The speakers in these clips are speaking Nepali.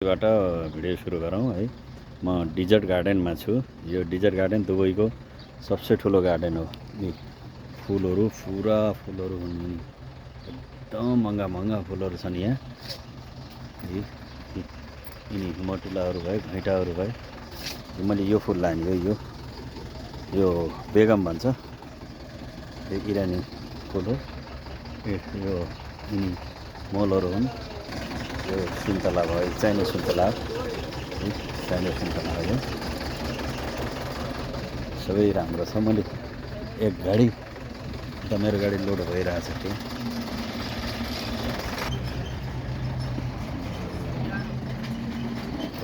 बाट भिडियो सुरु गरौँ है। म डिजर्ट गार्डनमा छु। यो डिजर्ट गार्डन दुबईको सबसे ठुलो गार्डन हो। यी फुलहरू पुरा फुलहरू हुन्, एकदम महँगा महँगा फुलहरू छन् यहाँ। यिनी मटुलाहरू भए, घैँटाहरू भए। मैले यो फुल लाने हो, यो बेगम भन्छ, यो इरानी फुल हो। यो यिनी मलहरू हुन्। यो सुन्तला भयो, चाइनिज सुन्तला, चाइनिज सुन्तला हो। सबै राम्रो छ। मैले एक गाडी त मेरो गाडी लोड भइरहेछ त्यहाँ।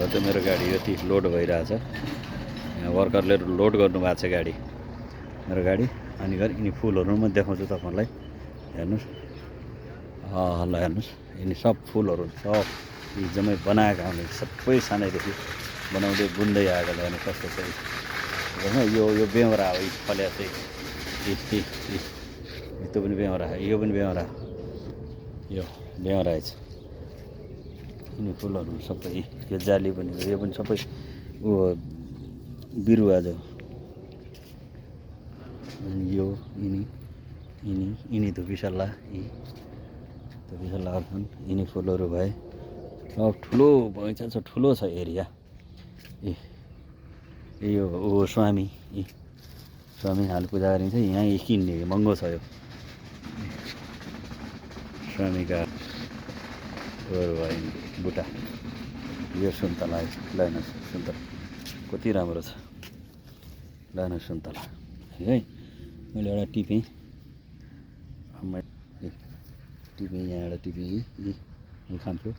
त मेरो गाडी यति लोड भइरहेछ। यहाँ वर्करले लोड गर्नुभएको छ गाडी, मेरो गाडी। अनि गरी यिनी फुलहरू म देखाउँछु तपाईँलाई। हेर्नुहोस्, ल हेर्नुहोस्, यिनी सब फुलहरू सब यी जम्मै बनाएका हुन्। सबै सानैदेखि बनाउँदै बुन्दै आएको हेर्नु कस्तो छ। यो बेहोरा हो, फल्या चाहिँ त्यो पनि बेहोरा, यो पनि बेहोरा, यो बेहोरा छ। यिनी फुलहरू सबै, यो जाली पनि हो, यो पनि सबै बिरुवा जो। यो यिनी धुपीसल्ला, यी धुपीसल्लाहरू छन्। यिनी फुलहरू भए सब ठुलो बगैँचा छ, ठुलो छ एरिया। यो स्वामी, स्वामी हाल पूजा गरिन्छ यहाँ। किन्ने महँगो छ यो स्वामीका भयो बुट्टा। यो सुन्तला लानुहोस्, सुन्तला कति राम्रो छ, लानुहोस् सुन्तला है। मैले एउटा टिपेँ, यहाँ एउटा टिपेँ खान्छु।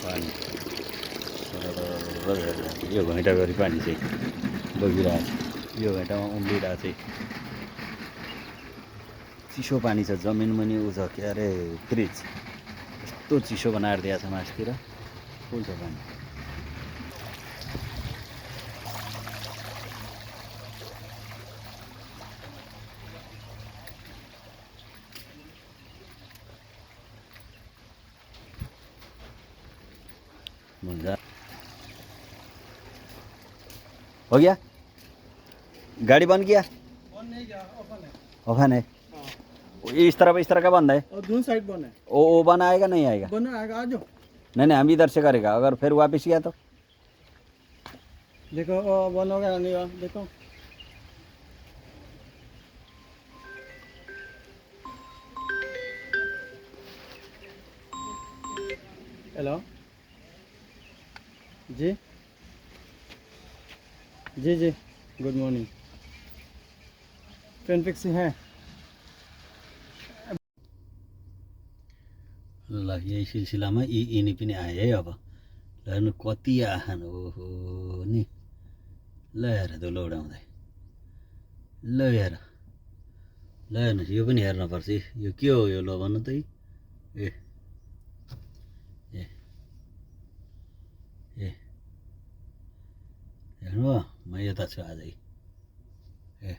पानी यो घैँटाभरि पानी चाहिँ बगिरहेको छ। यो घैँटामा उम्लिरहेको चाहिँ चिसो पानी छ। जमिनमा नि उ छ के अरे फ्रिज, यस्तो चिसो बनाएर दिएको छ मासतिर। फुल छ पानी। हो गया, गाड़ी बंद किया? बंद नहीं किया, ओपन है। ओपन है। इस तरफ का बंद है। और दोनों साइड बंद है। वो बंद आएगा नहीं आएगा? बंद आएगा, आ जाओ। नहीं हम इधर से करेगा, अगर फिर वापस किया तो? देखो बंद हो गया, नहीं हुआ, देखो। हेलो जी, जी गुड मॉर्निंग। ट्रेन फिक्सिंग है। ल यही सिलसिलामा यिनी पनि आए है। अब ल हेर्नु कति आखान, ओहो नि। ल हेर धुलो उडाउँदै, ल हेर, ल हेर्नुहोस्। यो पनि हेर्नुपर्छ। यो के हो यो? ल भन्नु त। ए ए ए हेर्नु, म यता छु आजै। ए